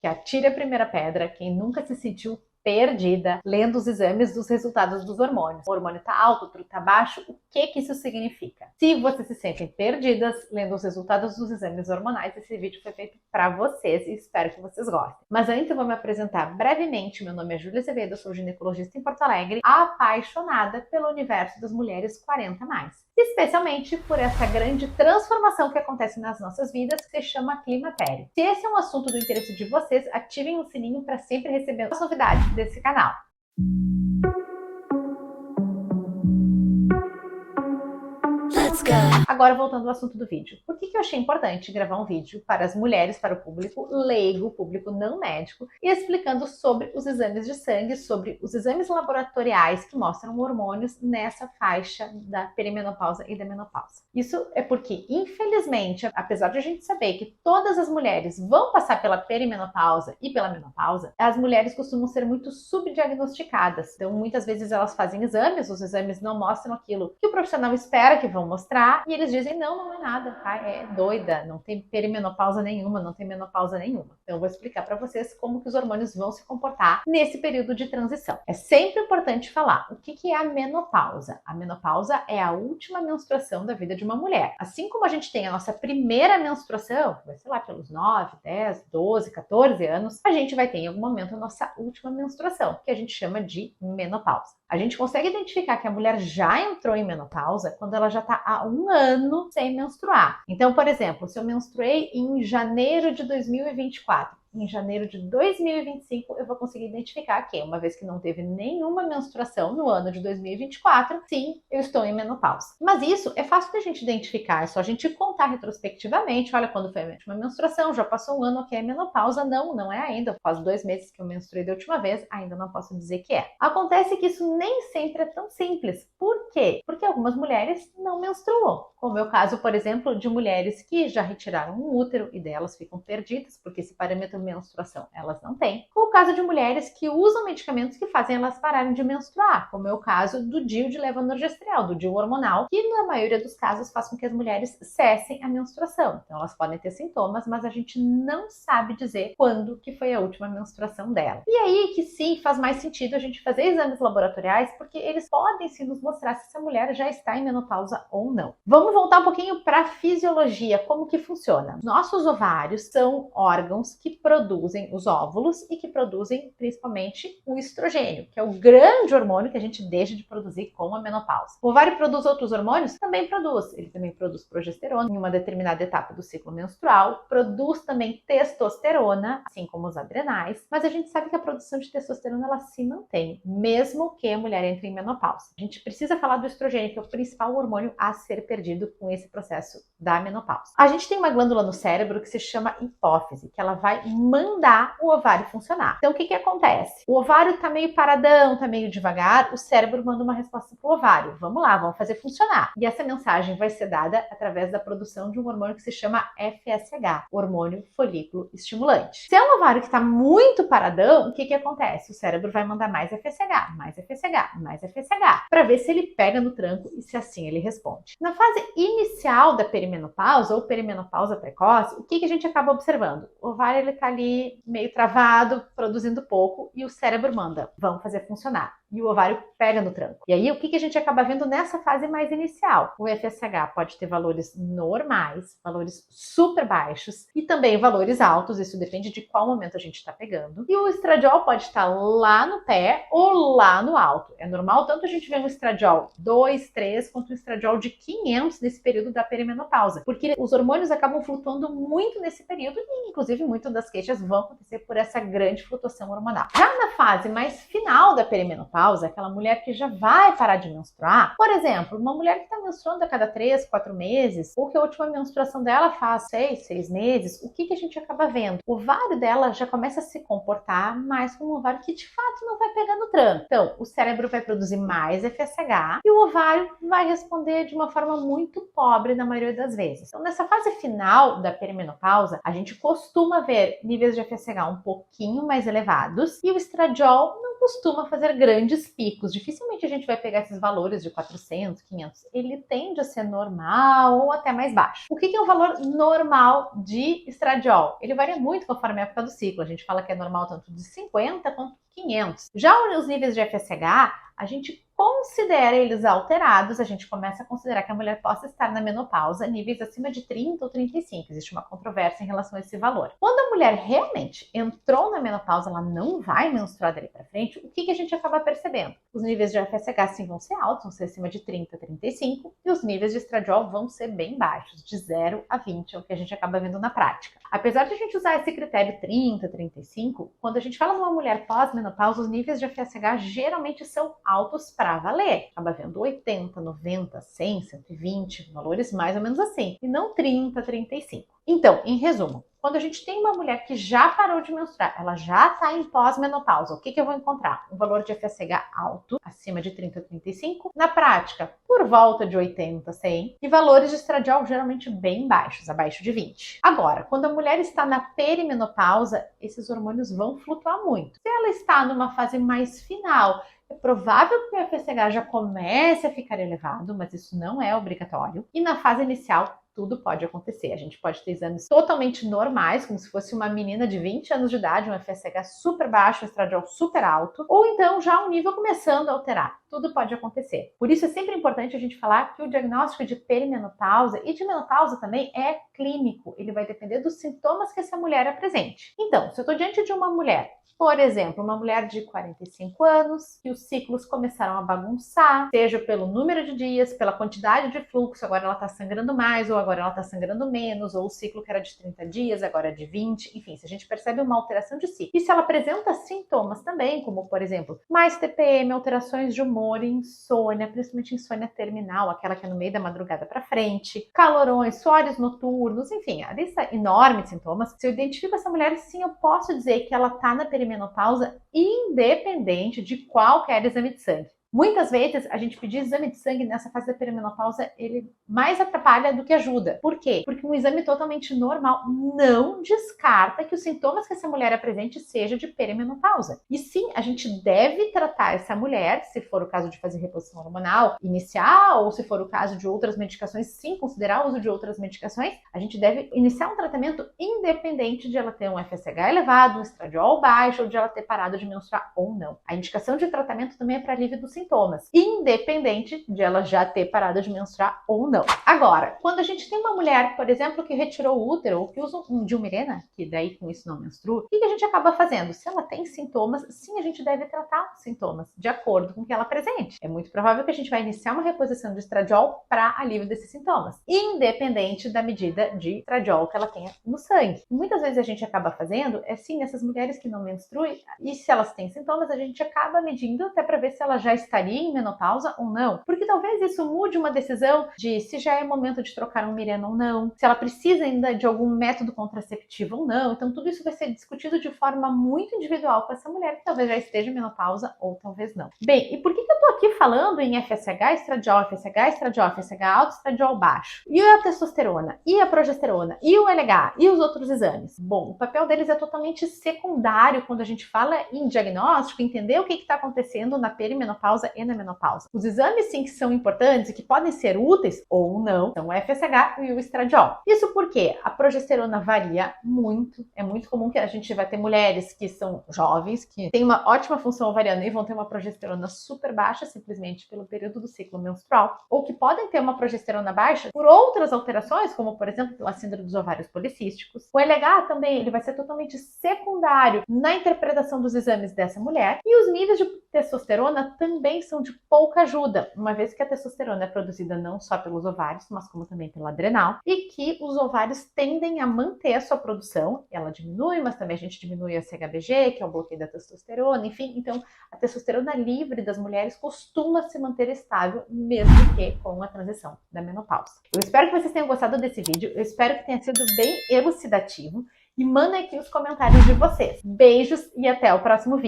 que atire a primeira pedra quem nunca se sentiu perdida lendo os exames dos resultados dos hormônios. O hormônio está alto, outro está baixo, o que isso significa? Se vocês se sentem perdidas lendo os resultados dos exames hormonais, esse vídeo foi feito para vocês e espero que vocês gostem. Mas antes eu vou me apresentar brevemente. Meu nome é Júlia Azevedo, eu sou ginecologista em Porto Alegre, apaixonada pelo universo das mulheres 40+. Especialmente por essa grande transformação que acontece nas nossas vidas, que se chama climatério. Se esse é um assunto do interesse de vocês, ativem o sininho para sempre receber as novidades desse canal. Agora voltando ao assunto do vídeo. Por que eu achei importante gravar um vídeo para as mulheres, para o público leigo, público não médico, e explicando sobre os exames de sangue, sobre os exames laboratoriais que mostram hormônios nessa faixa da perimenopausa e da menopausa? Isso é porque, infelizmente, apesar de a gente saber que todas as mulheres vão passar pela perimenopausa e pela menopausa, as mulheres costumam ser muito subdiagnosticadas. Então, muitas vezes elas fazem exames, os exames não mostram aquilo que o profissional espera que vão mostrar, e eles dizem, não é nada, tá? É doida, não tem perimenopausa nenhuma, não tem menopausa nenhuma. Então eu vou explicar para vocês como que os hormônios vão se comportar nesse período de transição. É sempre importante falar o que é a menopausa. A menopausa é a última menstruação da vida de uma mulher. Assim como a gente tem a nossa primeira menstruação, vai ser lá pelos 9, 10, 12, 14 anos, a gente vai ter em algum momento a nossa última menstruação, que a gente chama de menopausa. A gente consegue identificar que a mulher já entrou em menopausa quando ela já está há 1 ano sem menstruar. Então, por exemplo, se eu menstruei em janeiro de 2024, em janeiro de 2025 eu vou conseguir identificar que, uma vez que não teve nenhuma menstruação no ano de 2024, sim, eu estou em menopausa. Mas isso é fácil da gente identificar, é só a gente contar retrospectivamente, olha, quando foi a minha última menstruação, já passou 1 ano, ok, é menopausa, não é ainda, faz 2 meses que eu menstruei da última vez, ainda não posso dizer que é. Acontece que isso nem sempre é tão simples. Por quê? Porque algumas mulheres não menstruam, como é o caso, por exemplo, de mulheres que já retiraram um útero e delas ficam perdidas, porque esse parâmetro menstruação elas não têm. Ou o caso de mulheres que usam medicamentos que fazem elas pararem de menstruar, como é o caso do DIU de levonorgestrel, do DIU hormonal, que na maioria dos casos faz com que as mulheres cessem a menstruação. Então elas podem ter sintomas, mas a gente não sabe dizer quando que foi a última menstruação dela. E aí que sim, faz mais sentido a gente fazer exames laboratoriais, porque eles podem sim nos mostrar se essa mulher já está em menopausa ou não. Vamos voltar um pouquinho para a fisiologia, como que funciona. Nossos ovários são órgãos que produzem os óvulos e que produzem principalmente o estrogênio, que é o grande hormônio que a gente deixa de produzir com a menopausa. O ovário produz outros hormônios? Também produz. Ele também produz progesterona em uma determinada etapa do ciclo menstrual, produz também testosterona, assim como os adrenais, mas a gente sabe que a produção de testosterona ela se mantém, mesmo que a mulher entre em menopausa. A gente precisa falar do estrogênio, que é o principal hormônio a ser perdido com esse processo da menopausa. A gente tem uma glândula no cérebro que se chama hipófise, que ela vai mandar o ovário funcionar. Então, o que acontece? O ovário tá meio paradão, tá meio devagar, o cérebro manda uma resposta pro ovário. Vamos lá, vamos fazer funcionar. E essa mensagem vai ser dada através da produção de um hormônio que se chama FSH, hormônio folículo estimulante. Se é um ovário que tá muito paradão, o que acontece? O cérebro vai mandar mais FSH, mais FSH, mais FSH, para ver se ele pega no tranco e se assim ele responde. Na fase inicial da perimenopausa ou perimenopausa precoce, o que a gente acaba observando? O ovário ele tá ali meio travado, produzindo pouco, e o cérebro manda, vamos fazer funcionar. E o ovário pega no tranco. E aí, o que a gente acaba vendo nessa fase mais inicial? O FSH pode ter valores normais, valores super baixos e também valores altos, isso depende de qual momento a gente está pegando. E o estradiol pode estar lá no pé ou lá no alto. É normal tanto a gente ver um estradiol 2, 3, quanto um estradiol de 500 nesse período da perimenopausa, porque os hormônios acabam flutuando muito nesse período e, inclusive, muitas das queixas vão acontecer por essa grande flutuação hormonal. Já na fase mais final da perimenopausa, aquela mulher que já vai parar de menstruar, por exemplo, uma mulher que está menstruando a cada 3, 4 meses, ou que a última menstruação dela faz 6 meses, o que a gente acaba vendo? O ovário dela já começa a se comportar mais como um ovário que de fato não vai pegar no tranco. Então, o cérebro vai produzir mais FSH e o ovário vai responder de uma forma muito pobre na maioria das vezes. Então, nessa fase final da perimenopausa, a gente costuma ver níveis de FSH um pouquinho mais elevados e o estradiol não costuma fazer grandes picos. Dificilmente a gente vai pegar esses valores de 400, 500. Ele tende a ser normal ou até mais baixo. O que é o valor normal de estradiol? Ele varia muito conforme a época do ciclo. A gente fala que é normal tanto de 50 quanto 500. Já os níveis de FSH, a gente considera eles alterados, a gente começa a considerar que a mulher possa estar na menopausa, níveis acima de 30 ou 35. Existe uma controvérsia em relação a esse valor. Quando a mulher realmente entrou na menopausa, ela não vai menstruar dali para frente, o que a gente acaba percebendo? Os níveis de FSH sim vão ser altos, vão ser acima de 30, 35, e os níveis de estradiol vão ser bem baixos, de 0 a 20, é o que a gente acaba vendo na prática. Apesar de a gente usar esse critério 30, 35, quando a gente fala de uma mulher pós-menopausa, os níveis de FSH geralmente são altos para valer. Acaba vendo 80, 90, 100, 120, valores mais ou menos assim, e não 30, 35. Então, em resumo, quando a gente tem uma mulher que já parou de menstruar, ela já está em pós-menopausa, o que eu vou encontrar? Um valor de FSH alto, acima de 30, 35, na prática, por volta de 80, 100, e valores de estradiol geralmente bem baixos, abaixo de 20. Agora, quando a mulher está na perimenopausa, esses hormônios vão flutuar muito. Se ela está numa fase mais final, é provável que o FSH já comece a ficar elevado, mas isso não é obrigatório. E na fase inicial, tudo pode acontecer. A gente pode ter exames totalmente normais, como se fosse uma menina de 20 anos de idade, um FSH super baixo, um estradiol super alto, ou então já um nível começando a alterar. Tudo pode acontecer. Por isso é sempre importante a gente falar que o diagnóstico de perimenopausa e de menopausa também é clínico. Ele vai depender dos sintomas que essa mulher apresente. Então, se eu estou diante de uma mulher, por exemplo, uma mulher de 45 anos, que os ciclos começaram a bagunçar, seja pelo número de dias, pela quantidade de fluxo, agora ela está sangrando mais, ou agora ela está sangrando menos, ou o ciclo que era de 30 dias, agora é de 20, enfim, se a gente percebe uma alteração de ciclo. E se ela apresenta sintomas também, como, por exemplo, mais TPM, alterações de humor, insônia, principalmente insônia terminal, aquela que é no meio da madrugada para frente, calorões, suores noturnos, enfim, a lista enorme de sintomas. Se eu identifico essa mulher, sim, eu posso dizer que ela está na perimenopausa independente de qualquer exame de sangue. Muitas vezes, a gente pedir exame de sangue nessa fase da perimenopausa, ele mais atrapalha do que ajuda. Por quê? Porque um exame totalmente normal não descarta que os sintomas que essa mulher apresente seja de perimenopausa. E sim, a gente deve tratar essa mulher, se for o caso de fazer reposição hormonal inicial, ou se for o caso de outras medicações, sim, considerar o uso de outras medicações, a gente deve iniciar um tratamento independente de ela ter um FSH elevado, um estradiol baixo, ou de ela ter parado de menstruar ou não. A indicação de tratamento também é para alívio dos sintomas, independente de ela já ter parado de menstruar ou não. Agora, quando a gente tem uma mulher, por exemplo, que retirou o útero ou que usa um Dilmirena, que daí com isso não menstrua, o que a gente acaba fazendo? Se ela tem sintomas, sim, a gente deve tratar os sintomas de acordo com o que ela apresente. É muito provável que a gente vai iniciar uma reposição de estradiol para alívio desses sintomas, independente da medida de estradiol que ela tenha no sangue. Muitas vezes a gente acaba fazendo, sim, essas mulheres que não menstruam, e se elas têm sintomas, a gente acaba medindo até para ver se ela já estaria em menopausa ou não, porque talvez isso mude uma decisão de se já é momento de trocar um Mirena ou não, se ela precisa ainda de algum método contraceptivo ou não. Então tudo isso vai ser discutido de forma muito individual com essa mulher que talvez já esteja em menopausa ou talvez não. Bem, e por que eu tô aqui falando em FSH, estradiol, FSH, estradiol, FSH alto, estradiol baixo? E a testosterona, e a progesterona, e o LH, e os outros exames? Bom, o papel deles é totalmente secundário quando a gente fala em diagnóstico, entender o que está acontecendo na perimenopausa e na menopausa. Os exames sim que são importantes e que podem ser úteis ou não são o FSH e o estradiol. Isso porque a progesterona varia muito. É muito comum que a gente vai ter mulheres que são jovens, que têm uma ótima função ovariana e vão ter uma progesterona super baixa simplesmente pelo período do ciclo menstrual, ou que podem ter uma progesterona baixa por outras alterações, como por exemplo a síndrome dos ovários policísticos. O LH também ele vai ser totalmente secundário na interpretação dos exames dessa mulher, e os níveis de testosterona também são de pouca ajuda, uma vez que a testosterona é produzida não só pelos ovários, mas como também pela adrenal, e que os ovários tendem a manter a sua produção. Ela diminui, mas também a gente diminui a CHBG, que é o bloqueio da testosterona, enfim. Então, a testosterona livre das mulheres costuma se manter estável, mesmo que com a transição da menopausa. Eu espero que vocês tenham gostado desse vídeo, eu espero que tenha sido bem elucidativo, e mandem aqui os comentários de vocês. Beijos e até o próximo vídeo.